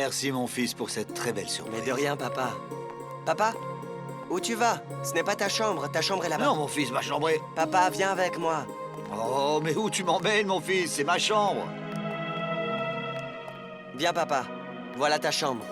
Merci, mon fils, pour cette très belle surprise. Mais de rien, papa. Papa, où tu vas? Ce n'est pas ta chambre est là-bas. Non, mon fils, ma chambre est... Papa, viens avec moi. Oh, mais où tu m'emmènes, mon fils? C'est ma chambre. Viens, papa. Voilà ta chambre.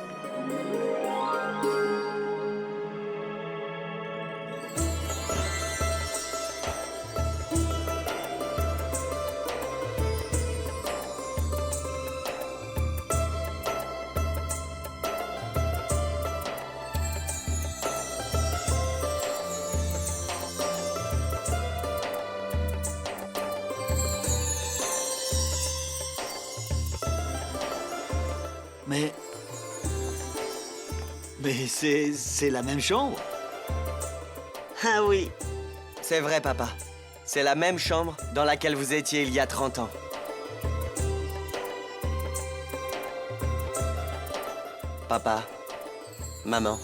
Mais c'est la même chambre. Ah oui. C'est vrai, papa. C'est la même chambre dans laquelle vous étiez il y a 30 ans. Papa, maman.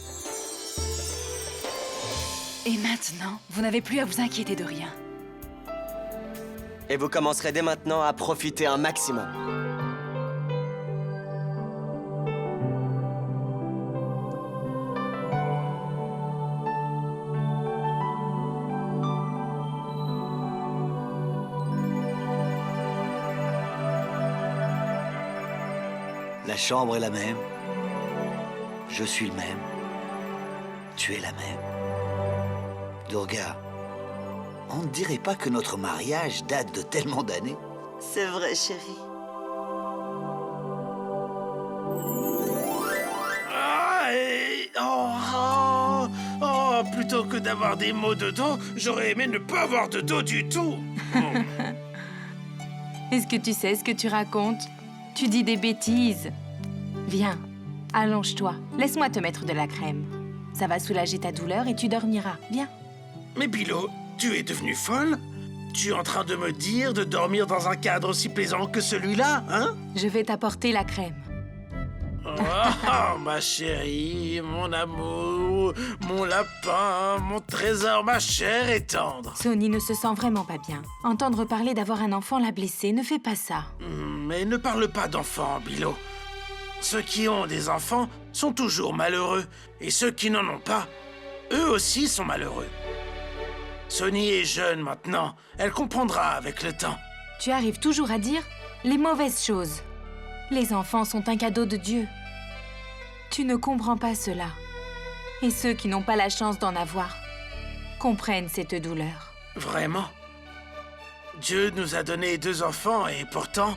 Et maintenant, vous n'avez plus à vous inquiéter de rien. Et vous commencerez dès maintenant à profiter un maximum. La chambre est la même. Je suis le même. Tu es la même. Durga, on ne dirait pas que notre mariage date de tellement d'années. C'est vrai, chérie. Plutôt que d'avoir des maux de dos, j'aurais aimé ne pas avoir de dos du tout. Est-ce que tu sais ce que tu racontes? Tu dis des bêtises. Viens, allonge-toi. Laisse-moi te mettre de la crème. Ça va soulager ta douleur et tu dormiras. Viens. Mais Bilo, tu es devenue folle? Tu es en train de me dire de dormir dans un cadre aussi plaisant que celui-là, hein? Je vais t'apporter la crème. Oh, ma chérie, mon amour, mon lapin, mon trésor, ma chère et tendre. Sonny ne se sent vraiment pas bien. Entendre parler d'avoir un enfant l'a blessé. Ne fais pas ça. Mais ne parle pas d'enfants, Bilo. Ceux qui ont des enfants sont toujours malheureux. Et ceux qui n'en ont pas, eux aussi sont malheureux. Sonny est jeune maintenant. Elle comprendra avec le temps. Tu arrives toujours à dire les mauvaises choses. Les enfants sont un cadeau de Dieu. Tu ne comprends pas cela. Et ceux qui n'ont pas la chance d'en avoir comprennent cette douleur. Vraiment? Dieu nous a donné 2 enfants et pourtant...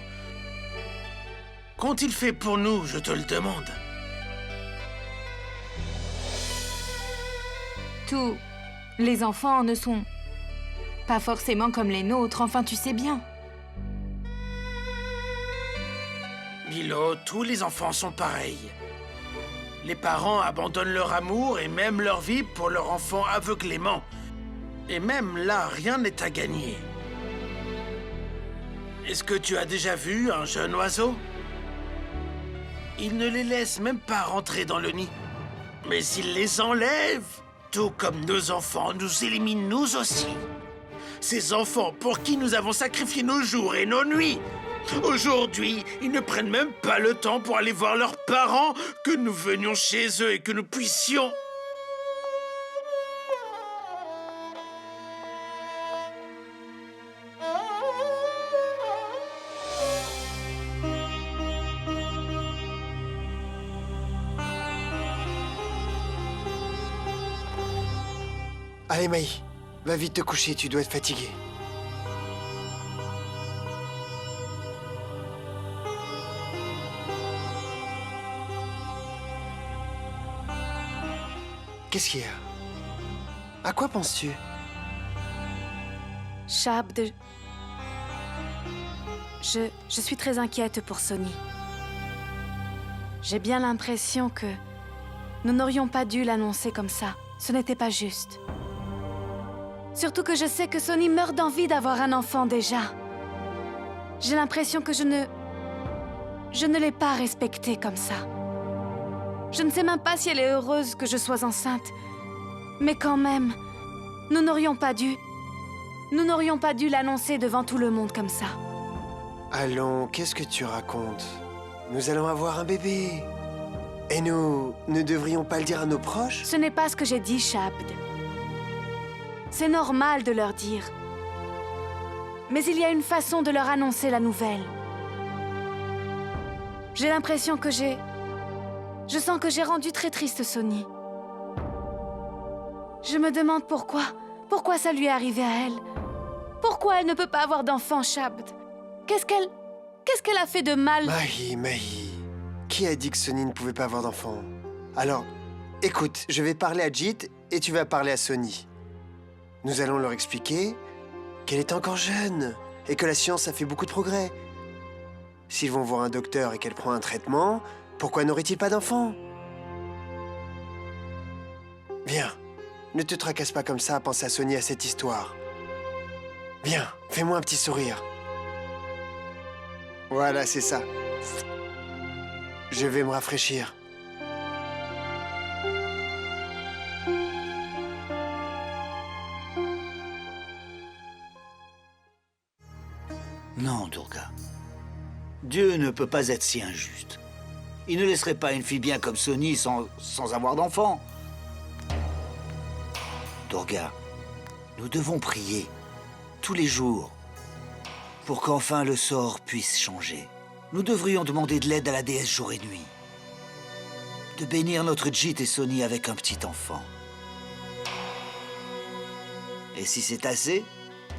Qu'ont-ils fait pour nous, je te le demande? Tous les enfants ne sont pas forcément comme les nôtres, enfin tu sais bien. Milo, tous les enfants sont pareils. Les parents abandonnent leur amour et même leur vie pour leur enfant aveuglément. Et même là, rien n'est à gagner. Est-ce que tu as déjà vu un jeune oiseau? Il ne les laisse même pas rentrer dans le nid. Mais il les enlève. Tout comme nos enfants nous éliminent nous aussi. Ces enfants pour qui nous avons sacrifié nos jours et nos nuits. Aujourd'hui, ils ne prennent même pas le temps pour aller voir leurs parents, que nous venions chez eux et que nous puissions... Allez, Maï, va vite te coucher, tu dois être fatiguée. Qu'est-ce qu'il y a? À quoi penses-tu? Shabd, je suis très inquiète pour Sonny. J'ai bien l'impression que nous n'aurions pas dû l'annoncer comme ça. Ce n'était pas juste. Surtout que je sais que Sonny meurt d'envie d'avoir un enfant déjà. J'ai l'impression que je ne l'ai pas respectée comme ça. Je ne sais même pas si elle est heureuse que je sois enceinte. Mais quand même, nous n'aurions pas dû l'annoncer devant tout le monde comme ça. Allons, qu'est-ce que tu racontes? Nous allons avoir un bébé. Et nous ne devrions pas le dire à nos proches? Ce n'est pas ce que j'ai dit, Shabd. C'est normal de leur dire. Mais il y a une façon de leur annoncer la nouvelle. J'ai l'impression que Je sens que j'ai rendu très triste Sony. Je me demande pourquoi. Pourquoi ça lui est arrivé à elle? Pourquoi elle ne peut pas avoir d'enfant, Shabd? Qu'est-ce qu'elle a fait de mal? Mahi... Qui a dit que Sony ne pouvait pas avoir d'enfant? Alors, écoute, je vais parler à Jit et tu vas parler à Sony. Nous allons leur expliquer qu'elle est encore jeune et que la science a fait beaucoup de progrès. S'ils vont voir un docteur et qu'elle prend un traitement, pourquoi n'aurait-il pas d'enfant? Viens, ne te tracasse pas comme ça à penser à Sony à cette histoire. Viens, fais-moi un petit sourire. Voilà, c'est ça. Je vais me rafraîchir. Non, Durga. Dieu ne peut pas être si injuste. Il ne laisserait pas une fille bien comme Sony sans avoir d'enfant. Durga, nous devons prier tous les jours pour qu'enfin le sort puisse changer. Nous devrions demander de l'aide à la déesse jour et nuit. De bénir notre Jit et Sony avec un petit enfant. Et si c'est assez,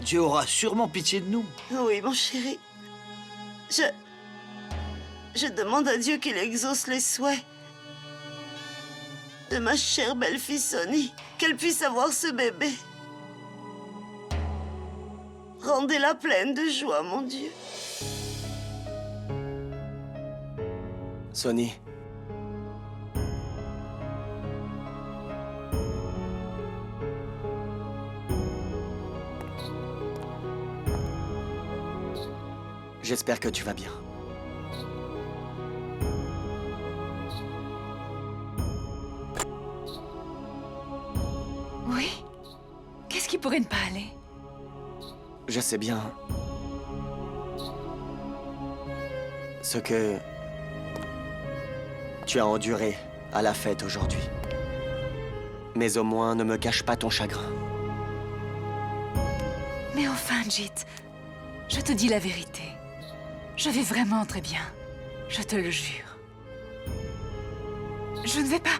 Dieu aura sûrement pitié de nous. Oui, mon chéri. Je demande à Dieu qu'il exauce les souhaits de ma chère belle-fille Sony, qu'elle puisse avoir ce bébé. Rendez-la pleine de joie, mon Dieu. Sony. J'espère que tu vas bien. Oui? Qu'est-ce qui pourrait ne pas aller? Je sais bien ce que tu as enduré à la fête aujourd'hui. Mais au moins, ne me cache pas ton chagrin. Mais enfin, Jit, je te dis la vérité. Je vais vraiment très bien. Je te le jure. Je ne vais pas...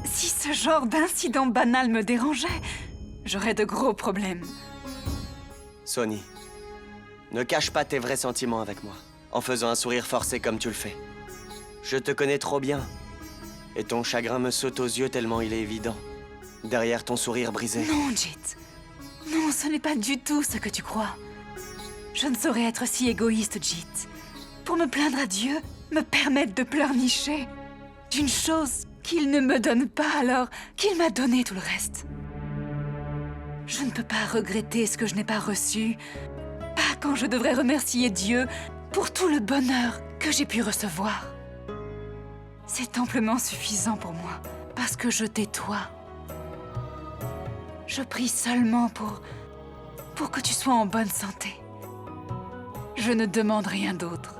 Si ce genre d'incident banal me dérangeait, j'aurais de gros problèmes. Sony, ne cache pas tes vrais sentiments avec moi, en faisant un sourire forcé comme tu le fais. Je te connais trop bien, et ton chagrin me saute aux yeux tellement il est évident, derrière ton sourire brisé. Non, Jit. Non, ce n'est pas du tout ce que tu crois. Je ne saurais être si égoïste, Jit. Pour me plaindre à Dieu, me permettre de pleurnicher d'une chose qu'il ne me donne pas alors qu'il m'a donné tout le reste. Je ne peux pas regretter ce que je n'ai pas reçu, pas quand je devrais remercier Dieu pour tout le bonheur que j'ai pu recevoir. C'est amplement suffisant pour moi, parce que je t'ai toi. Je prie seulement pour que tu sois en bonne santé. Je ne demande rien d'autre.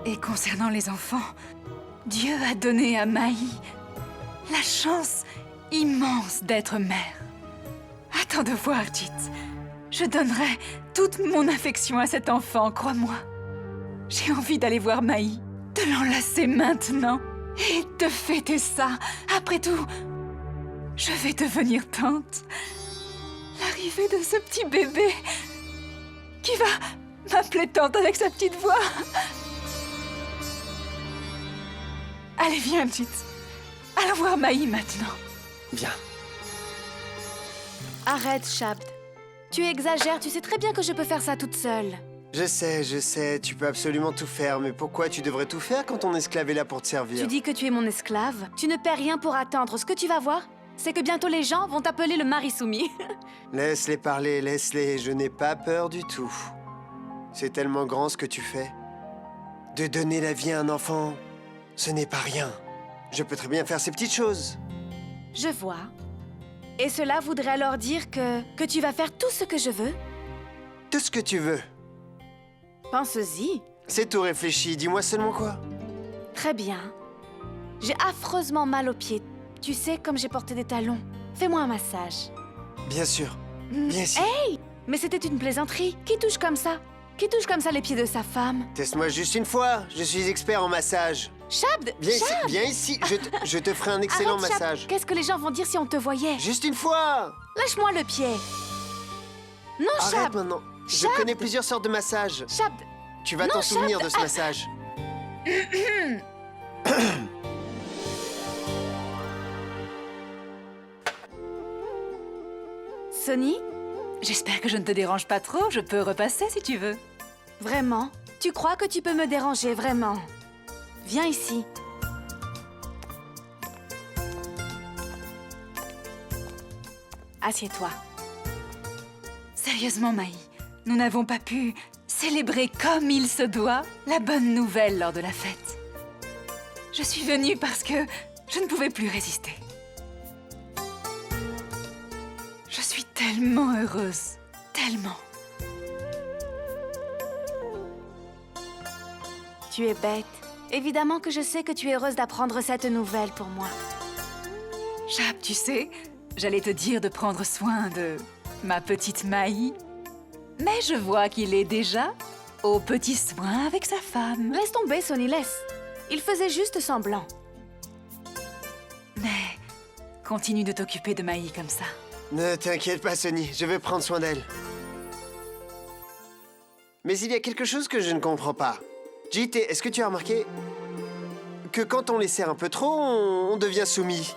Et concernant les enfants, Dieu a donné à Mahi la chance immense d'être mère. Attends de voir, Jit. Je donnerai toute mon affection à cet enfant, crois-moi. J'ai envie d'aller voir Mahi, de l'enlacer maintenant et de fêter ça. Après tout, je vais devenir tante. L'arrivée de ce petit bébé qui va m'appeler tante avec sa petite voix. Allez, viens, Jit. Allons voir Mahi maintenant. Viens. Arrête, Shabd. Tu exagères, tu sais très bien que je peux faire ça toute seule. Je sais, tu peux absolument tout faire, mais pourquoi tu devrais tout faire quand ton esclave est là pour te servir? Tu dis que tu es mon esclave. Tu ne perds rien pour attendre. Ce que tu vas voir, c'est que bientôt les gens vont t'appeler le mari soumis. Laisse-les parler, laisse-les, je n'ai pas peur du tout. C'est tellement grand ce que tu fais. De donner la vie à un enfant, ce n'est pas rien. Je peux très bien faire ces petites choses. Je vois. Et cela voudrait alors dire que tu vas faire tout ce que je veux? Tout ce que tu veux. Pense-y. C'est tout réfléchi, dis-moi seulement quoi. Très bien. J'ai affreusement mal aux pieds. Tu sais, comme j'ai porté des talons. Fais-moi un massage. Bien sûr. Viens ici. Mais c'était une plaisanterie. Qui touche comme ça? Qui touche comme ça les pieds de sa femme? Teste-moi juste une fois. Je suis expert en massage. Shabd! Viens ici, viens ici. Je te ferai un excellent Arrête, Shabd. massage. Qu'est-ce que les gens vont dire si on te voyait? Juste une fois. Lâche-moi le pied. Non, Arrête Shabd! maintenant. Je Shabd. connais plusieurs sortes de massages. Shabd! Tu vas Non, t'en souvenir Shabd. de ce massage. Sonny? J'espère que je ne te dérange pas trop, je peux repasser si tu veux. Vraiment? Tu crois que tu peux me déranger, vraiment? Viens ici. Assieds-toi. Sérieusement, Maï, nous n'avons pas pu célébrer comme il se doit la bonne nouvelle lors de la fête. Je suis venue parce que je ne pouvais plus résister. Je suis tellement heureuse, tellement. Tu es bête. Évidemment que je sais que tu es heureuse d'apprendre cette nouvelle pour moi. Chap, tu sais, j'allais te dire de prendre soin de ma petite Maï, mais je vois qu'il est déjà aux petits soins avec sa femme. Laisse tomber, Sonny, laisse. Il faisait juste semblant. Mais continue de t'occuper de Maï comme ça. Ne t'inquiète pas, Sonny. Je vais prendre soin d'elle. Mais il y a quelque chose que je ne comprends pas. JT, est-ce que tu as remarqué que quand on les serre un peu trop, on devient soumis?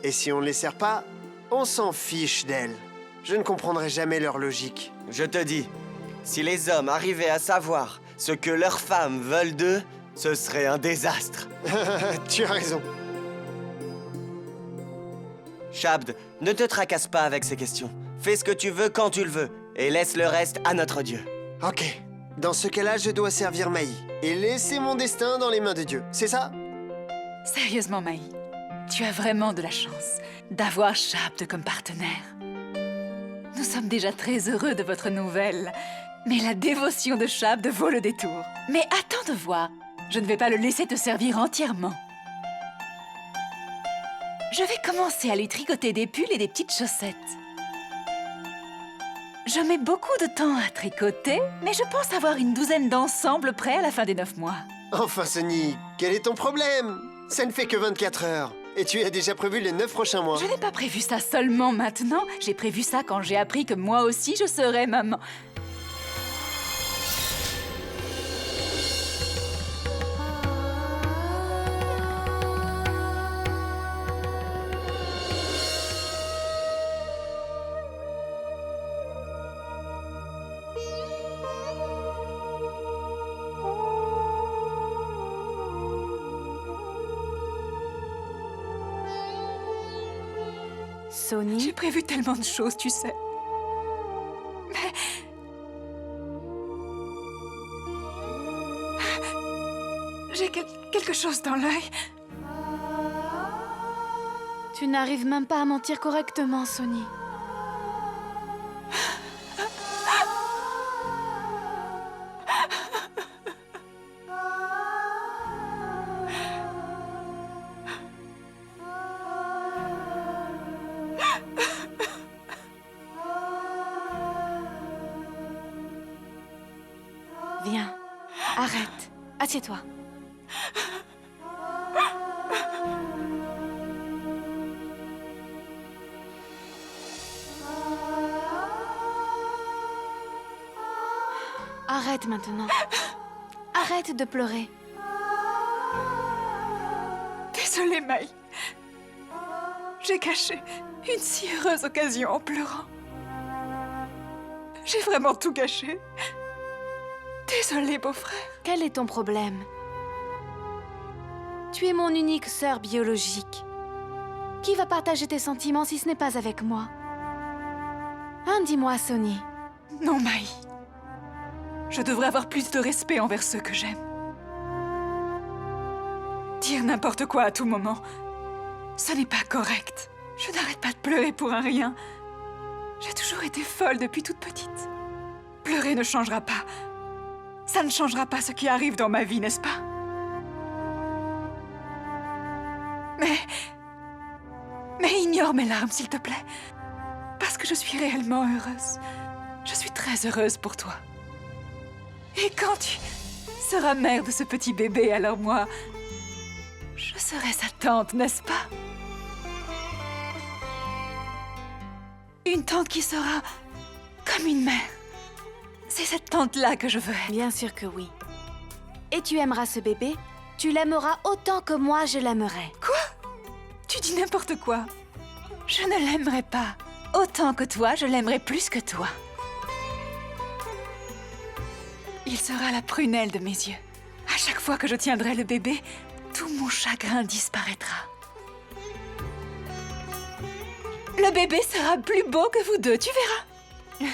Et si on ne les serre pas, on s'en fiche d'elles. Je ne comprendrai jamais leur logique. Je te dis, si les hommes arrivaient à savoir ce que leurs femmes veulent d'eux, ce serait un désastre. Tu as raison. Shabd, ne te tracasse pas avec ces questions. Fais ce que tu veux quand tu le veux, et laisse le reste à notre Dieu. Ok. Dans ce cas-là, je dois servir Maï et laisser mon destin dans les mains de Dieu. C'est ça? Sérieusement, Maï, tu as vraiment de la chance d'avoir Shabd comme partenaire. Nous sommes déjà très heureux de votre nouvelle, mais la dévotion de Shabd vaut le détour. Mais attends de voir, je ne vais pas le laisser te servir entièrement. Je vais commencer à lui tricoter des pulls et des petites chaussettes. Je mets beaucoup de temps à tricoter, mais je pense avoir une douzaine d'ensembles prêts à la fin des 9 mois. Enfin, Sonny, quel est ton problème? Ça ne fait que 24 heures. Et tu as déjà prévu les 9 prochains mois. Je n'ai pas prévu ça seulement maintenant. J'ai prévu ça quand j'ai appris que moi aussi je serais maman. Sonny? J'ai prévu tellement de choses, tu sais. Mais... J'ai quelque chose dans l'œil. Tu n'arrives même pas à mentir correctement, Sonny. Viens, arrête, assieds-toi. Arrête maintenant. Arrête de pleurer. Désolée, Maï. J'ai caché une si heureuse occasion en pleurant. J'ai vraiment tout gâché. Désolée, beau-frère. Quel est ton problème? Tu es mon unique sœur biologique. Qui va partager tes sentiments si ce n'est pas avec moi? Hein, dis-moi, Sonny. Non, Maï. Je devrais avoir plus de respect envers ceux que j'aime. Dire n'importe quoi à tout moment, ce n'est pas correct. Je n'arrête pas de pleurer pour un rien. J'ai toujours été folle depuis toute petite. Pleurer ne changera pas. Ça ne changera pas ce qui arrive dans ma vie, n'est-ce pas? ignore mes larmes, s'il te plaît. Parce que je suis réellement heureuse. Je suis très heureuse pour toi. Et quand tu seras mère de ce petit bébé, alors moi, je serai sa tante, n'est-ce pas? Une tante qui sera comme une mère. C'est cette tante-là que je veux être. Bien sûr que oui. Et tu aimeras ce bébé, tu l'aimeras autant que moi je l'aimerai. Quoi? Tu dis n'importe quoi. Je ne l'aimerai pas. Autant que toi, je l'aimerai plus que toi. Il sera la prunelle de mes yeux. À chaque fois que je tiendrai le bébé, tout mon chagrin disparaîtra. Le bébé sera plus beau que vous deux, tu verras.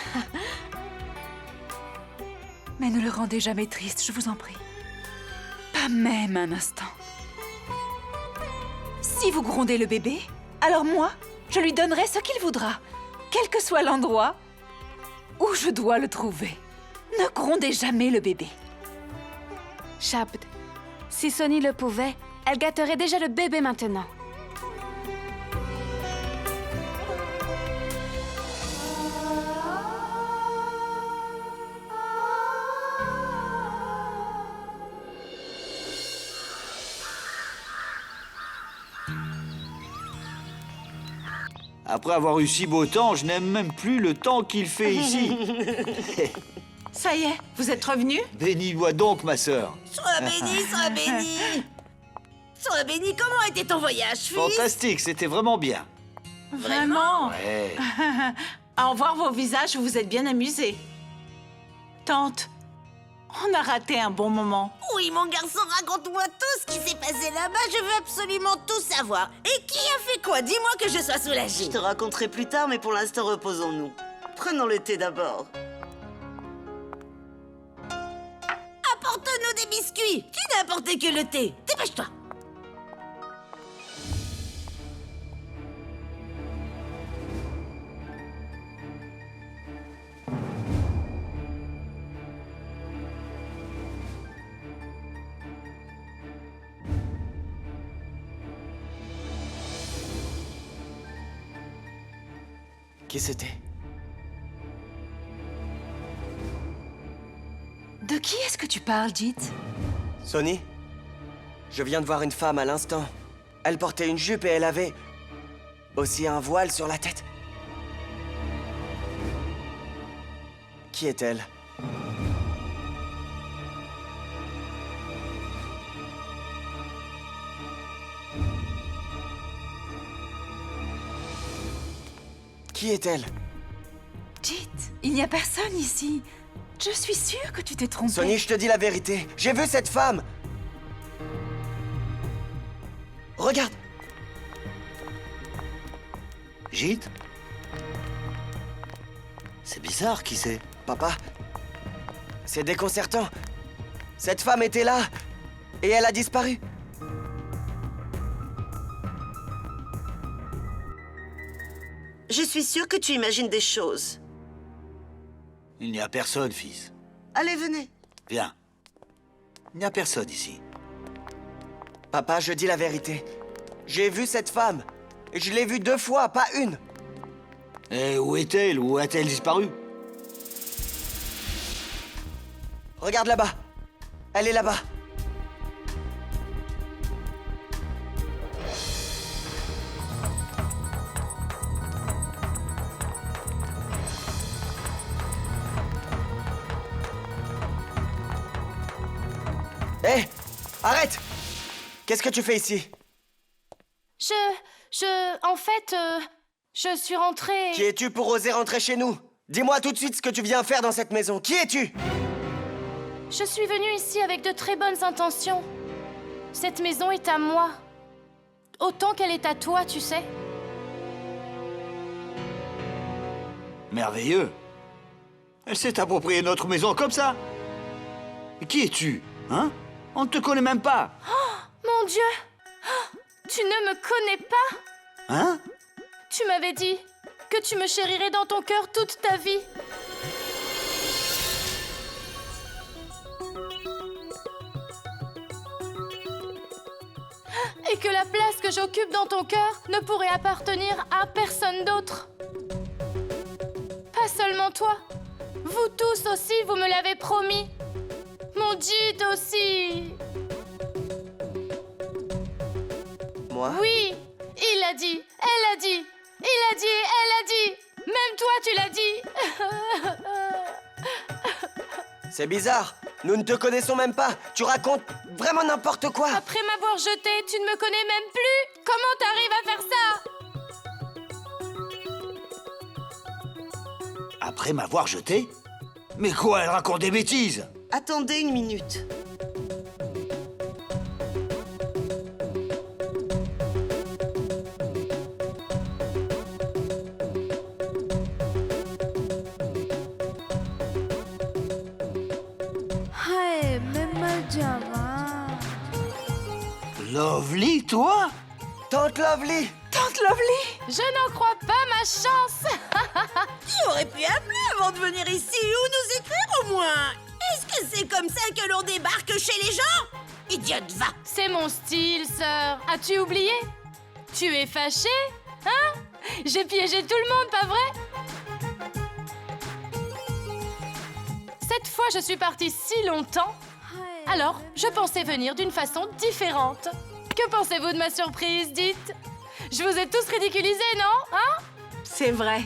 Mais ne le rendez jamais triste, je vous en prie. Pas même un instant. Si vous grondez le bébé, alors moi, je lui donnerai ce qu'il voudra, quel que soit l'endroit où je dois le trouver. Ne grondez jamais le bébé. Shabd, si Sonny le pouvait, elle gâterait déjà le bébé maintenant. Après avoir eu si beau temps, je n'aime même plus le temps qu'il fait ici. Ça y est, vous êtes revenus? Bénis-moi donc, ma sœur. Sois béni, sois béni. Sois béni, comment était ton voyage, fils? Fantastique, c'était vraiment bien. Vraiment? Ouais. À en voir vos visages, vous vous êtes bien amusés. Tante, on a raté un bon moment. Oui, mon garçon, raconte-moi tout ce qui s'est passé là-bas. Je veux absolument tout savoir. Et qui a fait quoi? Dis-moi que je sois soulagée. Je te raconterai plus tard, mais pour l'instant, reposons-nous. Prenons le thé d'abord. Apporte-nous des biscuits. Qui n'a apporté que le thé? Dépêche-toi. Qui c'était? De qui est-ce que tu parles, Jit? Sonny? Je viens de voir une femme à l'instant. Elle portait une jupe et elle avait aussi un voile sur la tête. Qui est-elle? Qui est-elle? Jit, il n'y a personne ici. Je suis sûre que tu t'es trompée. Sonny, je te dis la vérité. J'ai vu cette femme. Regarde. Gîte? C'est bizarre, qui c'est? Papa, c'est déconcertant. Cette femme était là et elle a disparu. Je suis sûre que tu imagines des choses. Il n'y a personne, fils. Allez, venez. Viens. Il n'y a personne ici. Papa, je dis la vérité. J'ai vu cette femme. Et je l'ai vue 2 fois, pas une. Et où est-elle? Où a-t-elle disparu? Regarde là-bas. Elle est là-bas. Hé! Arrête! Qu'est-ce que tu fais ici? En fait, je suis rentrée... Qui es-tu pour oser rentrer chez nous? Dis-moi tout de suite ce que tu viens faire dans cette maison. Qui es-tu? Je suis venue ici avec de très bonnes intentions. Cette maison est à moi. Autant qu'elle est à toi, tu sais. Merveilleux. Elle s'est appropriée notre maison comme ça. Qui es-tu? Hein? On ne te connaît même pas. Mon Dieu! Tu ne me connais pas? Hein? Tu m'avais dit que tu me chérirais dans ton cœur toute ta vie. Et que la place que j'occupe dans ton cœur ne pourrait appartenir à personne d'autre. Pas seulement toi. Vous tous aussi, vous me l'avez promis. Mon Jit aussi. Moi? Oui, il l'a dit, elle l'a dit, il a dit, elle a dit. Même toi, tu l'as dit. C'est bizarre. Nous ne te connaissons même pas. Tu racontes vraiment n'importe quoi. Après m'avoir jeté, tu ne me connais même plus. Comment t'arrives à faire ça? Après m'avoir jeté? Mais quoi, elle raconte des bêtises? Attendez une minute. Hey, même Java. Lovely, toi? Tante Lovely! Tante Lovely! Je n'en crois pas ma chance. Tu aurais pu appeler avant de venir ici ou nous écrire au moins. Est-ce que c'est comme ça que l'on débarque chez les gens? Idiote, va. C'est mon style, sœur. As-tu oublié? Tu es fâchée? Hein? J'ai piégé tout le monde, pas vrai? Cette fois, je suis partie si longtemps. Alors, je pensais venir d'une façon différente. Que pensez-vous de ma surprise, dites? Je vous ai tous ridiculisés, non? Hein? C'est vrai.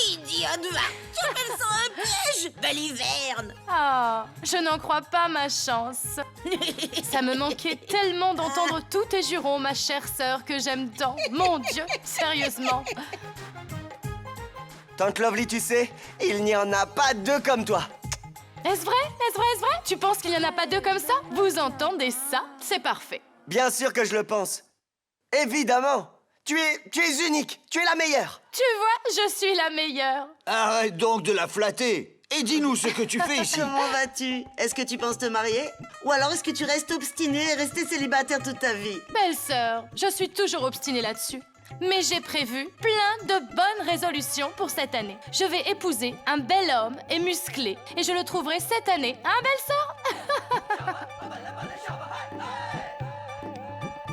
Idiote, va. Tu appelles ça un piège? Baliverne. Ah, je n'en crois pas ma chance. Ça me manquait tellement d'entendre tous tes jurons, ma chère sœur, que j'aime tant. Mon Dieu, sérieusement. Tante Lovely, tu sais, il n'y en a pas deux comme toi. Est-ce vrai? Est-ce vrai? Est-ce vrai? Tu penses qu'il n'y en a pas deux comme ça? Vous entendez ça? C'est parfait. Bien sûr que je le pense. Évidemment. Tu es unique. Tu es la meilleure. Tu vois, je suis la meilleure. Arrête donc de la flatter et dis-nous ce que tu fais ici. Comment vas-tu? Est-ce que tu penses te marier? Ou alors est-ce que tu restes obstinée et rester célibataire toute ta vie? Belle sœur, je suis toujours obstinée là-dessus. Mais j'ai prévu plein de bonnes résolutions pour cette année. Je vais épouser un bel homme et musclé. Et je le trouverai cette année. Hein, belle sœur?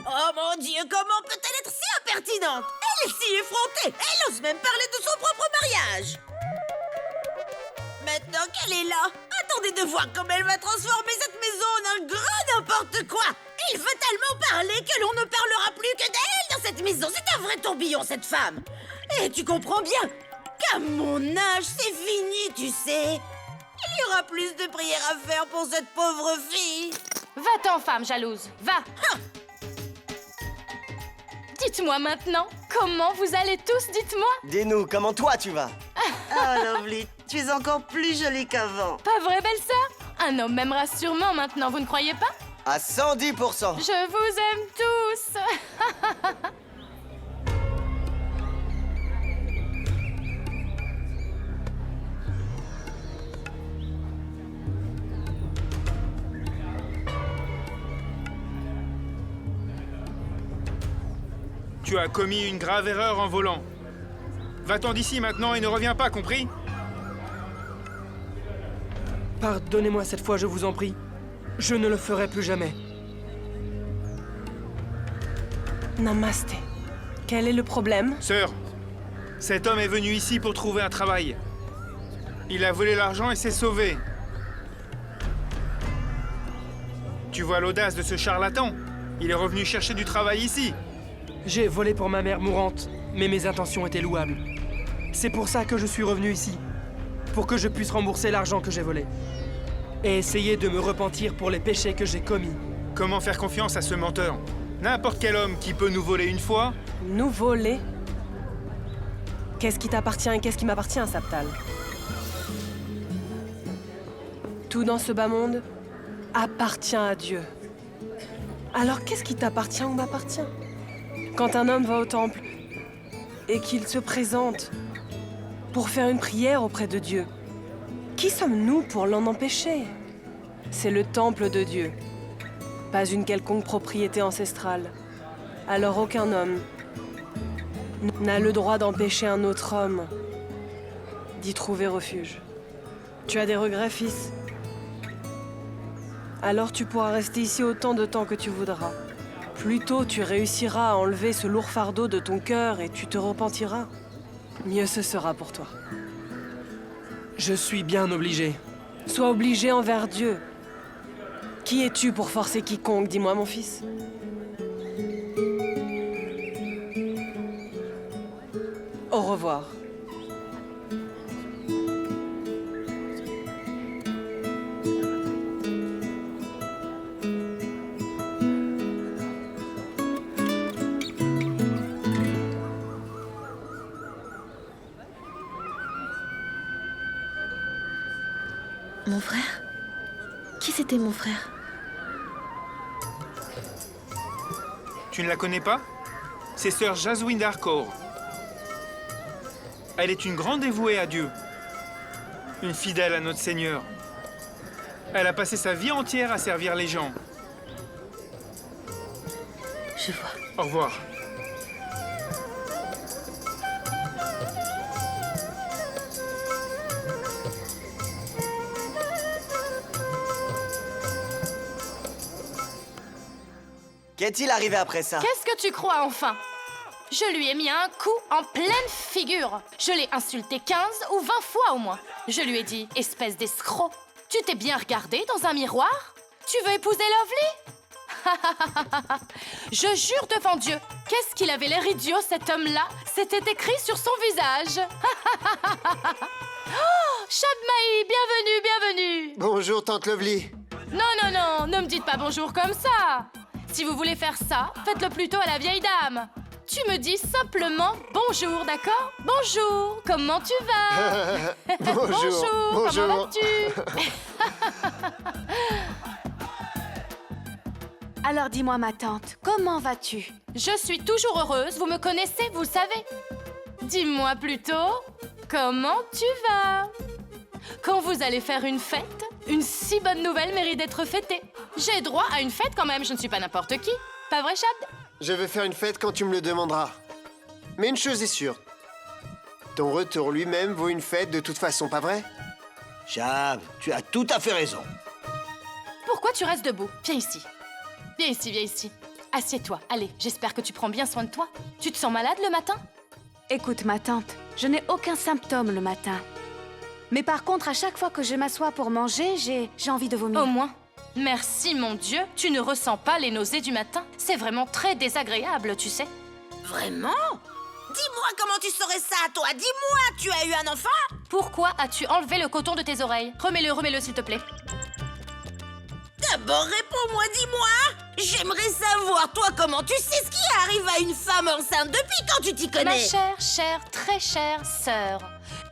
Oh mon Dieu, comment peut-elle être si impertinente? Elle est si effrontée. Elle ose même parler de son propre mariage. Maintenant qu'elle est là, attendez de voir comment elle va transformer cette maison en un grand n'importe quoi. Il veut tellement parler que l'on ne parlera plus que d'elle dans cette maison. C'est un vrai tourbillon, cette femme. Et tu comprends bien qu'à mon âge, c'est fini, tu sais. Il y aura plus de prières à faire pour cette pauvre fille. Va-t'en, femme jalouse, va. Dites-moi maintenant, comment vous allez tous, dites-moi. Dis-nous, comment toi tu vas? Ah, Lovely, tu es encore plus jolie qu'avant. Pas vrai, belle sœur? Un homme m'aimera sûrement maintenant, vous ne croyez pas? À 110%. Je vous aime tous. Tu as commis une grave erreur en volant. Va-t'en d'ici maintenant et ne reviens pas, compris? Pardonnez-moi cette fois, je vous en prie. Je ne le ferai plus jamais. Namasté. Quel est le problème? Sœur, cet homme est venu ici pour trouver un travail. Il a volé l'argent et s'est sauvé. Tu vois l'audace de ce charlatan? Il est revenu chercher du travail ici. J'ai volé pour ma mère mourante, mais mes intentions étaient louables. C'est pour ça que je suis revenu ici. Pour que je puisse rembourser l'argent que j'ai volé. Et essayer de me repentir pour les péchés que j'ai commis. Comment faire confiance à ce menteur? N'importe quel homme qui peut nous voler une fois... Nous voler? Qu'est-ce qui t'appartient et qu'est-ce qui m'appartient, Saptal? Tout dans ce bas monde appartient à Dieu. Alors qu'est-ce qui t'appartient ou m'appartient? Quand un homme va au temple et qu'il se présente pour faire une prière auprès de Dieu, qui sommes-nous pour l'en empêcher? C'est le temple de Dieu, pas une quelconque propriété ancestrale. Alors aucun homme n'a le droit d'empêcher un autre homme d'y trouver refuge. Tu as des regrets, fils? Alors tu pourras rester ici autant de temps que tu voudras. Plus tôt tu réussiras à enlever ce lourd fardeau de ton cœur et tu te repentiras, mieux ce sera pour toi. Je suis bien obligé. Sois obligé envers Dieu. Qui es-tu pour forcer quiconque, dis-moi mon fils? Au revoir. Mon frère? Qui c'était mon frère? Tu ne la connais pas? C'est sœur Jaswin d'Harcourt. Elle est une grande dévouée à Dieu. Une fidèle à notre Seigneur. Elle a passé sa vie entière à servir les gens. Je vois. Au revoir. Qu'est-il arrivé après ça? Qu'est-ce que tu crois enfin? Je lui ai mis un coup en pleine figure. Je l'ai insulté 15 ou 20 fois au moins. Je lui ai dit, espèce d'escroc, tu t'es bien regardé dans un miroir? Tu veux épouser Lovely? Je jure devant Dieu, qu'est-ce qu'il avait l'air idiot cet homme-là? C'était écrit sur son visage. Oh, Shabmaï, bienvenue, bienvenue. Bonjour, tante Lovely. Non, non, non, ne me dites pas bonjour comme ça. Si vous voulez faire ça, faites-le plutôt à la vieille dame. Tu me dis simplement bonjour, d'accord? Bonjour, comment tu vas? Bonjour, bonjour. Comment vas-tu? Alors dis-moi ma tante, comment vas-tu? Je suis toujours heureuse, vous me connaissez, vous le savez. Dis-moi plutôt, comment tu vas? Quand vous allez faire une fête, une si bonne nouvelle mérite d'être fêtée. J'ai droit à une fête quand même, je ne suis pas n'importe qui. Pas vrai, Shabd? Je vais faire une fête quand tu me le demanderas. Mais une chose est sûre. Ton retour lui-même vaut une fête de toute façon, pas vrai? Shab, tu as tout à fait raison. Pourquoi tu restes debout? Viens ici. Viens ici, viens ici. Assieds-toi, allez, j'espère que tu prends bien soin de toi. Tu te sens malade le matin? Écoute ma tante, je n'ai aucun symptôme le matin. Mais par contre, à chaque fois que je m'assois pour manger, j'ai envie de vomir. Au moins. Merci, mon Dieu, tu ne ressens pas les nausées du matin. C'est vraiment très désagréable, tu sais. Vraiment? Dis-moi comment tu saurais ça, toi. Dis-moi, tu as eu un enfant? Pourquoi as-tu enlevé le coton de tes oreilles? Remets-le, s'il te plaît. D'abord, réponds-moi, dis-moi. J'aimerais savoir, toi, comment tu sais ce qui arrive à une femme enceinte depuis quand tu t'y connais? Ma chère, très chère sœur.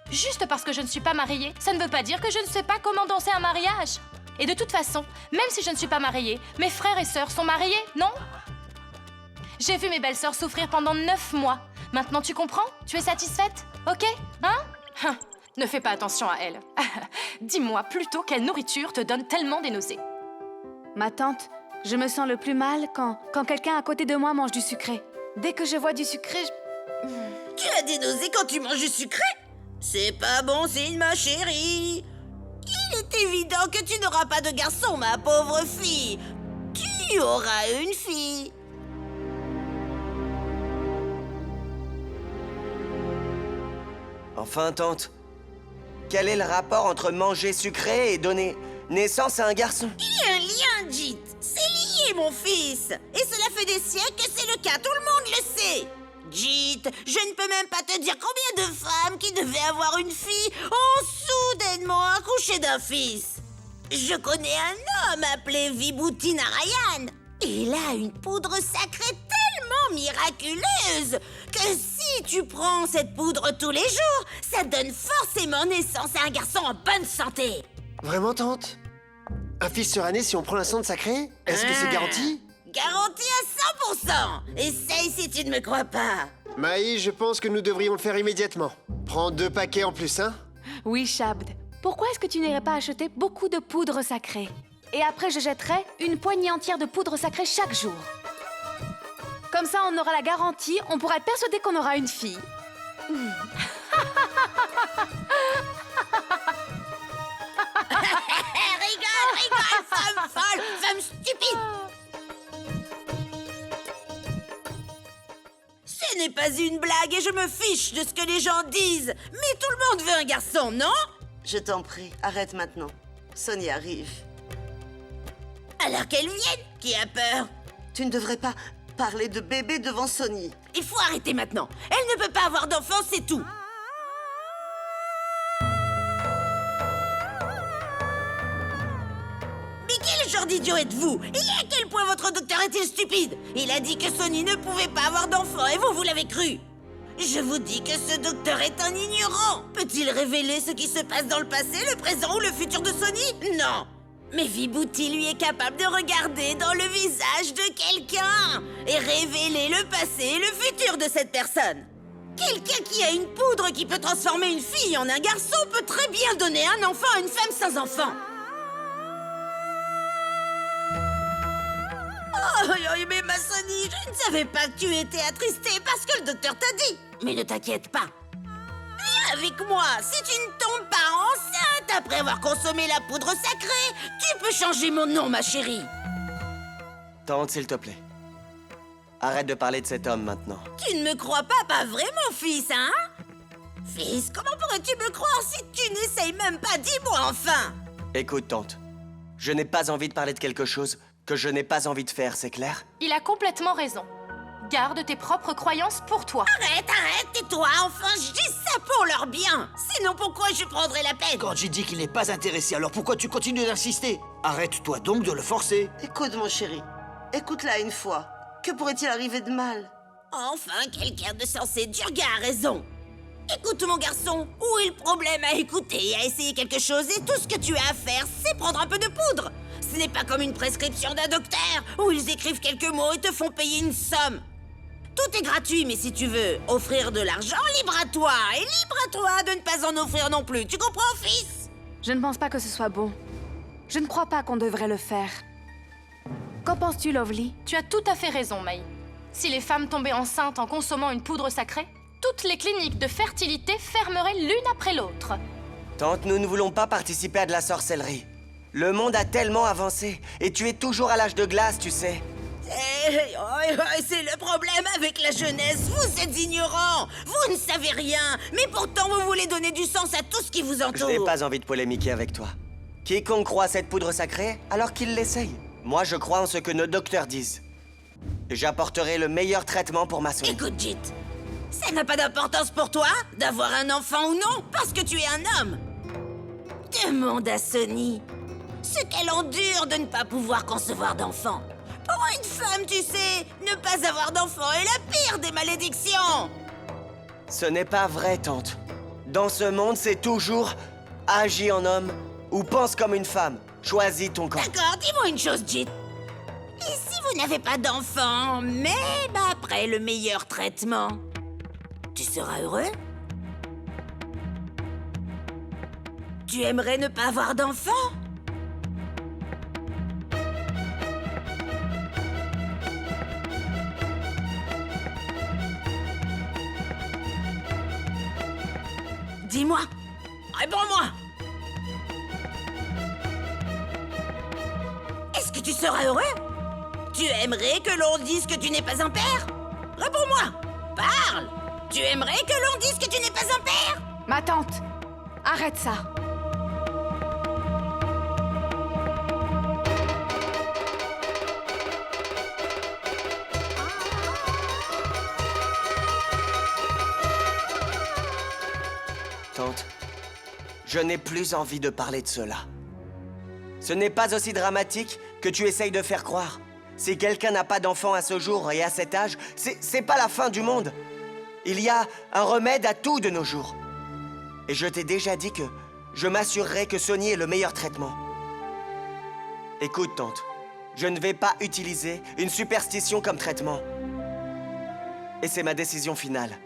Juste parce que je ne suis pas mariée, ça ne veut pas dire que je ne sais pas comment danser un mariage. Et de toute façon, même si je ne suis pas mariée, mes frères et sœurs sont mariés, non? J'ai vu mes belles-sœurs souffrir pendant 9 mois. Maintenant, tu comprends? Tu es satisfaite? Ok? Hein? Ne fais pas attention à elle. Dis-moi plutôt quelle nourriture te donne tellement des nausées. Ma tante, je me sens le plus mal quand quelqu'un à côté de moi mange du sucré. Dès que je vois du sucré, Tu as des nausées quand tu manges du sucré? C'est pas bon signe, ma chérie. Il est évident que tu n'auras pas de garçon, ma pauvre fille. Tu auras une fille. Enfin, tante, quel est le rapport entre manger sucré et donner naissance à un garçon? Il y a un lien, Jit. C'est lié, mon fils. Et cela fait des siècles que c'est le cas, tout le monde le sait. Jit, je ne peux même pas te dire combien de femmes qui devaient avoir une fille ont soudainement accouché d'un fils. Je connais un homme appelé Vibhuti Narayan. Il a une poudre sacrée tellement miraculeuse que si tu prends cette poudre tous les jours, ça donne forcément naissance à un garçon en bonne santé. Vraiment, tante? Un fils sera né si on prend la sonde sacrée? Est-ce que c'est garanti? Garanti à 100%. Essaye si tu ne me crois pas. Maï, je pense que nous devrions le faire immédiatement. Prends 2 paquets en plus, hein? Oui, Shabd. Pourquoi est-ce que tu n'irais pas acheter beaucoup de poudre sacrée? Et après, je jetterai une poignée entière de poudre sacrée chaque jour. Comme ça, on aura la garantie, on pourra être persuadé qu'on aura une fille. Rigole, femme folle, femme stupide. une blague et je me fiche de ce que les gens disent. Mais tout le monde veut un garçon, non? Je t'en prie, arrête maintenant. Sonny arrive. Alors qu'elle vienne. Qui a peur? Tu ne devrais pas parler de bébé devant Sonny. Il faut arrêter maintenant. Elle ne peut pas avoir d'enfant, c'est tout. Mais quel genre d'idiot êtes-vous? Et à quel point votre docteur est-il stupide? Il a dit que Sonny ne pouvait pas avoir d'enfant et vous l'avez cru. Je vous dis que ce docteur est un ignorant. Peut-il révéler ce qui se passe dans le passé, le présent ou le futur de Sonny? Non. Mais Vibouti, lui, est capable de regarder dans le visage de quelqu'un et révéler le passé et le futur de cette personne. Quelqu'un qui a une poudre qui peut transformer une fille en un garçon peut très bien donner un enfant à une femme sans enfant. Oh, mais ma Sonny, je ne savais pas que tu étais attristée parce que le docteur t'a dit. Mais ne t'inquiète pas. Viens avec moi. Si tu ne tombes pas enceinte après avoir consommé la poudre sacrée, tu peux changer mon nom, ma chérie. Tante, s'il te plaît. Arrête de parler de cet homme maintenant. Tu ne me crois pas vraiment, fils, hein? Fils, comment pourrais-tu me croire si tu n'essayes même pas? Dis-moi enfin. Écoute, tante. Je n'ai pas envie de parler de quelque chose que je n'ai pas envie de faire, c'est clair? Il a complètement raison. Garde tes propres croyances pour toi. Arrête, tais-toi. Enfin, je dis ça pour leur bien. Sinon, pourquoi je prendrais la peine? Quand j'ai dit qu'il n'est pas intéressé, alors pourquoi tu continues d'insister? Arrête-toi donc de le forcer. Écoute, mon chéri. Écoute-la une fois. Que pourrait-il arriver de mal? Enfin, quelqu'un de sensé. Durga a raison. Écoute, mon garçon. Où est le problème à écouter et à essayer quelque chose? Et tout ce que tu as à faire, c'est prendre un peu de poudre. Ce n'est pas comme une prescription d'un docteur où ils écrivent quelques mots et te font payer une somme. Tout est gratuit, mais si tu veux offrir de l'argent, libre à toi. Et libre à toi de ne pas en offrir non plus. Tu comprends, fils? Je ne pense pas que ce soit bon. Je ne crois pas qu'on devrait le faire. Qu'en penses-tu, Lovely? Tu as tout à fait raison, Mai. Si les femmes tombaient enceintes en consommant une poudre sacrée, toutes les cliniques de fertilité fermeraient l'une après l'autre. Tante, nous ne voulons pas participer à de la sorcellerie. Le monde a tellement avancé, et tu es toujours à l'âge de glace, tu sais. C'est le problème avec la jeunesse. Vous êtes ignorants. Vous ne savez rien. Mais pourtant, vous voulez donner du sens à tout ce qui vous entoure. Je n'ai pas envie de polémiquer avec toi. Quiconque croit à cette poudre sacrée, alors qu'il l'essaye. Moi, je crois en ce que nos docteurs disent. J'apporterai le meilleur traitement pour ma Sonny. Écoute, Jit. Ça n'a pas d'importance pour toi d'avoir un enfant ou non, parce que tu es un homme. Demande à Sonny ce qu'elle endure de ne pas pouvoir concevoir d'enfant. Pour une femme, tu sais, ne pas avoir d'enfant est la pire des malédictions. Ce n'est pas vrai, tante. Dans ce monde, c'est toujours agis en homme ou pense comme une femme. Choisis ton camp. D'accord, dis-moi une chose, Jit. Et si vous n'avez pas d'enfant, même après le meilleur traitement, tu seras heureux? Tu aimerais ne pas avoir d'enfant? Dis-moi, réponds-moi. Est-ce que tu seras heureux? Tu aimerais que l'on dise que tu n'es pas un père? Réponds-moi, parle. Tu aimerais que l'on dise que tu n'es pas un père? Ma tante, arrête ça. Tante, je n'ai plus envie de parler de cela. Ce n'est pas aussi dramatique que tu essayes de faire croire. Si quelqu'un n'a pas d'enfant à ce jour et à cet âge, c'est pas la fin du monde. Il y a un remède à tout de nos jours. Et je t'ai déjà dit que je m'assurerai que Sonny ait le meilleur traitement. Écoute, tante, je ne vais pas utiliser une superstition comme traitement. Et c'est ma décision finale.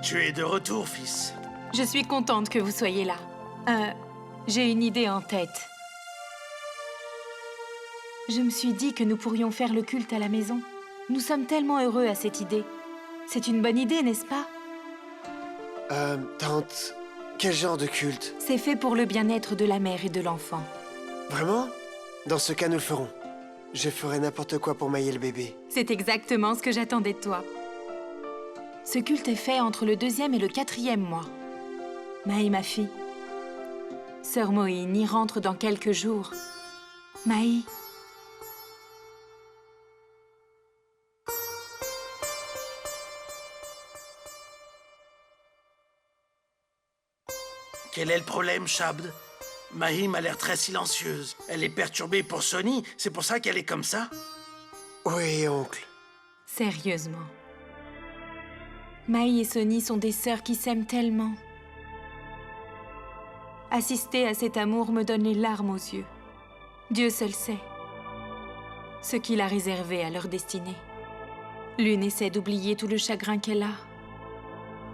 Tu es de retour, fils. Je suis contente que vous soyez là. J'ai une idée en tête. Je me suis dit que nous pourrions faire le culte à la maison. Nous sommes tellement heureux à cette idée. C'est une bonne idée, n'est-ce pas? Tante, quel genre de culte? C'est fait pour le bien-être de la mère et de l'enfant. Vraiment? Dans ce cas, nous le ferons. Je ferai n'importe quoi pour mailler le bébé. C'est exactement ce que j'attendais de toi. Ce culte est fait entre le 2e et le 4e mois. Maï, ma fille. Sœur Moïne y rentre dans quelques jours. Maï. Quel est le problème, Shabd? Mahim a l'air très silencieuse. Elle est perturbée pour Sonny, c'est pour ça qu'elle est comme ça? Oui, oncle. Sérieusement. Maï et Sonny sont des sœurs qui s'aiment tellement. Assister à cet amour me donne les larmes aux yeux. Dieu seul sait ce qu'il a réservé à leur destinée. L'une essaie d'oublier tout le chagrin qu'elle a,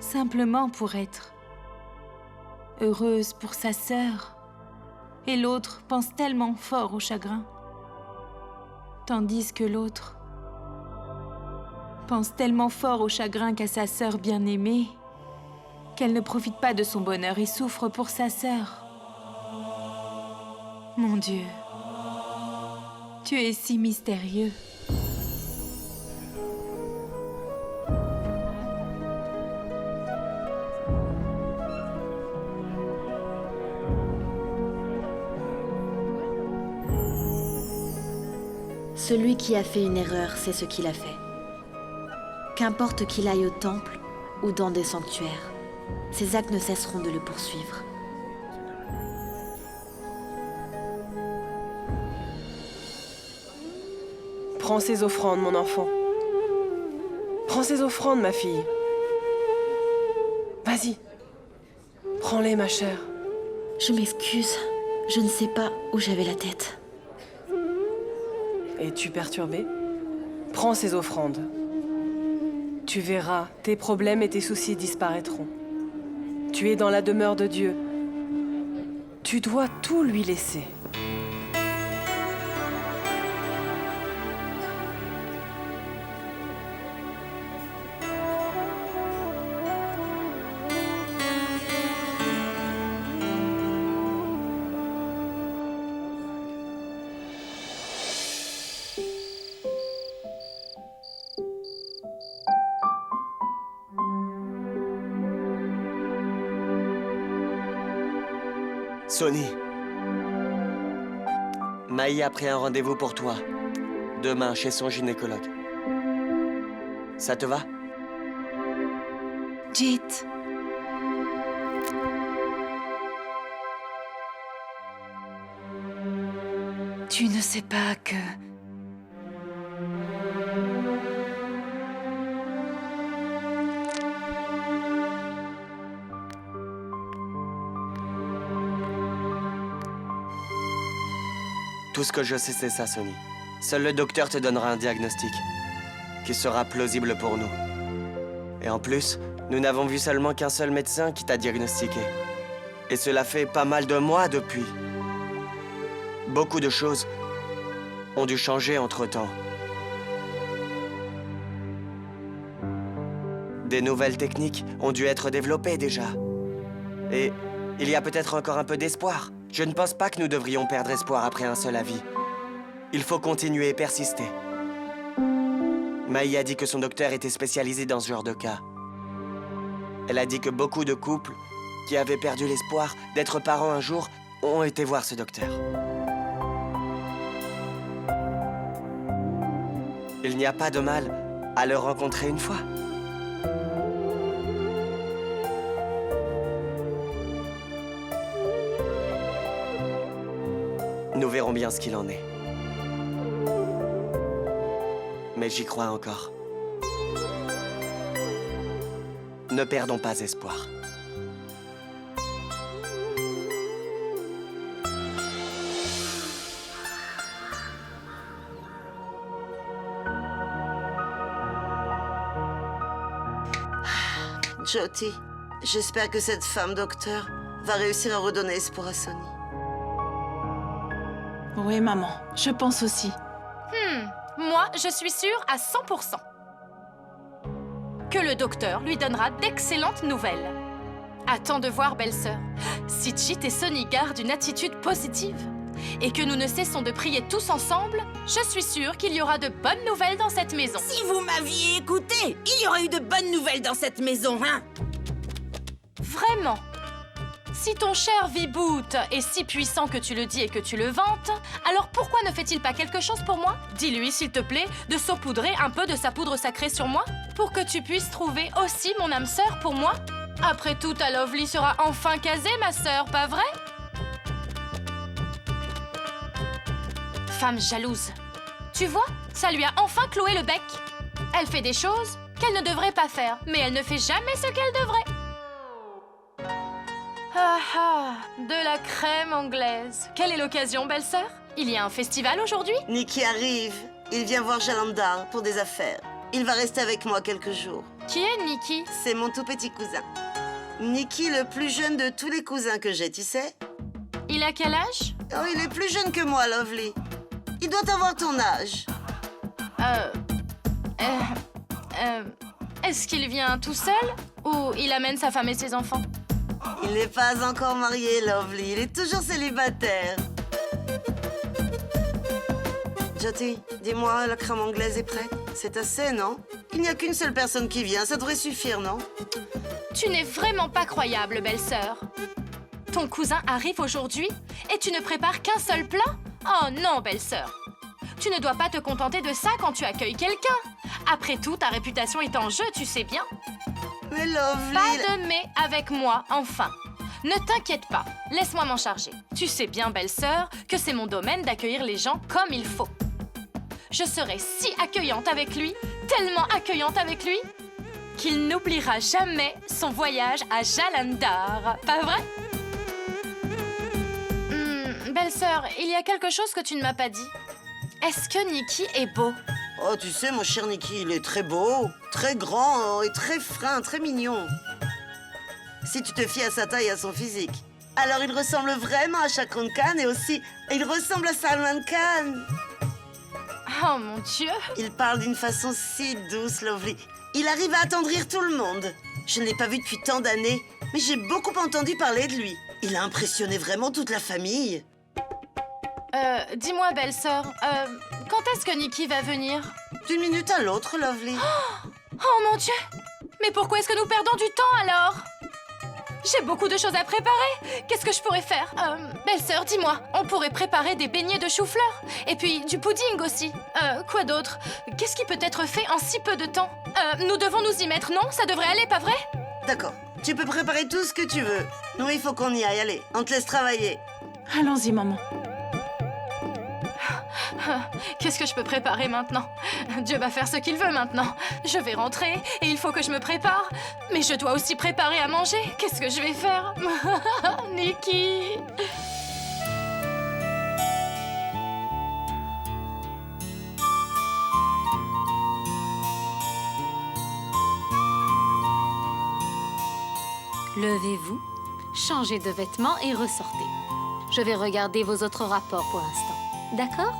simplement pour être heureuse pour sa sœur. Et l'autre pense tellement fort au chagrin, tandis que l'autre pense tellement fort au chagrin qu'à sa sœur bien-aimée qu'elle ne profite pas de son bonheur et souffre pour sa sœur. Mon Dieu, tu es si mystérieux. Celui qui a fait une erreur sait ce qu'il a fait. Qu'importe qu'il aille au temple ou dans des sanctuaires, ses actes ne cesseront de le poursuivre. Prends ces offrandes, mon enfant. Prends ces offrandes, ma fille. Vas-y. Prends-les, ma chère. Je m'excuse. Je ne sais pas où j'avais la tête. Es-tu perturbée? Prends ces offrandes. Tu verras, tes problèmes et tes soucis disparaîtront. Tu es dans la demeure de Dieu. Tu dois tout lui laisser. Sonny. Maï a pris un rendez-vous pour toi. Demain, chez son gynécologue. Ça te va? Jit. Tu ne sais pas que... Tout ce que je sais, c'est ça, Sonny. Seul le docteur te donnera un diagnostic qui sera plausible pour nous. Et en plus, nous n'avons vu seulement qu'un seul médecin qui t'a diagnostiqué. Et cela fait pas mal de mois depuis. Beaucoup de choses ont dû changer entre-temps. Des nouvelles techniques ont dû être développées déjà. Et il y a peut-être encore un peu d'espoir. Je ne pense pas que nous devrions perdre espoir après un seul avis. Il faut continuer et persister. Maï a dit que son docteur était spécialisé dans ce genre de cas. Elle a dit que beaucoup de couples qui avaient perdu l'espoir d'être parents un jour ont été voir ce docteur. Il n'y a pas de mal à le rencontrer une fois. Nous verrons bien ce qu'il en est. Mais j'y crois encore. Ne perdons pas espoir. Jyoti, j'espère que cette femme docteur va réussir à redonner espoir à Sonny. Oui, maman, je pense aussi. Moi, je suis sûre à 100% que le docteur lui donnera d'excellentes nouvelles. Attends de voir, belle-sœur. Si Jit et Sonny gardent une attitude positive et que nous ne cessons de prier tous ensemble, je suis sûre qu'il y aura de bonnes nouvelles dans cette maison. Si vous m'aviez écouté, il y aurait eu de bonnes nouvelles dans cette maison, hein? Vraiment. Si ton cher Vibhoot est si puissant que tu le dis et que tu le vantes, alors pourquoi ne fait-il pas quelque chose pour moi? Dis-lui, s'il te plaît, de saupoudrer un peu de sa poudre sacrée sur moi pour que tu puisses trouver aussi mon âme sœur pour moi. Après tout, ta Lovely sera enfin casée, ma sœur, pas vrai? Femme jalouse. Tu vois, ça lui a enfin cloué le bec. Elle fait des choses qu'elle ne devrait pas faire, mais elle ne fait jamais ce qu'elle devrait. Ah ah, de la crème anglaise. Quelle est l'occasion, belle-sœur? Il y a un festival aujourd'hui? Nikki arrive. Il vient voir Jalandhar pour des affaires. Il va rester avec moi quelques jours. Qui est Nikki? C'est mon tout petit cousin. Nikki, le plus jeune de tous les cousins que j'ai, tu sais. Il a quel âge? Oh, il est plus jeune que moi, Lovely. Il doit avoir ton âge. Est-ce qu'il vient tout seul? Ou il amène sa femme et ses enfants? Il n'est pas encore marié, Lovely. Il est toujours célibataire. Jyoti, dis-moi, la crème anglaise est prête? C'est assez, non? Il n'y a qu'une seule personne qui vient, ça devrait suffire, non? Tu n'es vraiment pas croyable, belle-sœur. Ton cousin arrive aujourd'hui et tu ne prépares qu'un seul plat? Oh non, belle-sœur. Tu ne dois pas te contenter de ça quand tu accueilles quelqu'un. Après tout, ta réputation est en jeu, tu sais bien. Mais Lovely... Pas de mais avec moi, enfin. Ne t'inquiète pas, laisse-moi m'en charger. Tu sais bien, belle-sœur, que c'est mon domaine d'accueillir les gens comme il faut. Je serai si accueillante avec lui, tellement accueillante avec lui, qu'il n'oubliera jamais son voyage à Jalandhar. Pas vrai? Belle-sœur, il y a quelque chose que tu ne m'as pas dit. Est-ce que Nikki est beau? Oh, tu sais, mon cher Nikki, il est très beau, très grand et très fin, très mignon. Si tu te fies à sa taille et à son physique. Alors, il ressemble vraiment à Shah Rukh Khan et aussi, il ressemble à Salman Khan. Oh, mon Dieu! Il parle d'une façon si douce, Lovely. Il arrive à attendrir tout le monde. Je ne l'ai pas vu depuis tant d'années, mais j'ai beaucoup entendu parler de lui. Il a impressionné vraiment toute la famille. Dis-moi, belle-sœur, quand est-ce que Nikki va venir? D'une minute à l'autre, Lovely. Oh mon Dieu! Mais pourquoi est-ce que nous perdons du temps, alors? J'ai beaucoup de choses à préparer. Qu'est-ce que je pourrais faire? Belle-sœur, dis-moi, on pourrait préparer des beignets de chou-fleur. Et puis du pudding aussi. Quoi d'autre? Qu'est-ce qui peut être fait en si peu de temps? Nous devons nous y mettre, non? Ça devrait aller, pas vrai? D'accord. Tu peux préparer tout ce que tu veux. Nous, il faut qu'on y aille. Allez, on te laisse travailler. Allons-y, maman. Qu'est-ce que je peux préparer maintenant? Dieu va faire ce qu'il veut maintenant. Je vais rentrer et il faut que je me prépare. Mais je dois aussi préparer à manger. Qu'est-ce que je vais faire? Nikki! Levez-vous, changez de vêtements et ressortez. Je vais regarder vos autres rapports pour l'instant. D'accord?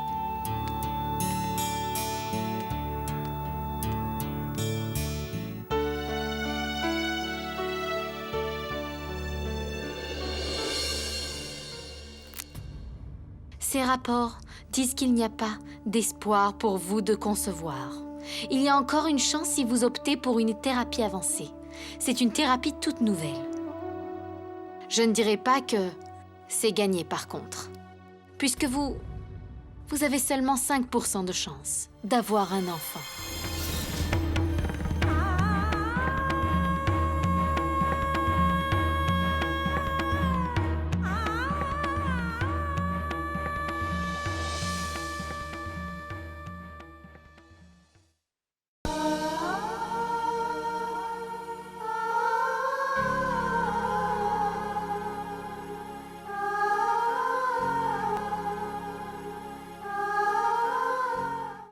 Ces rapports disent qu'il n'y a pas d'espoir pour vous de concevoir. Il y a encore une chance si vous optez pour une thérapie avancée. C'est une thérapie toute nouvelle. Je ne dirais pas que c'est gagné par contre, puisque vous avez seulement 5% de chance d'avoir un enfant.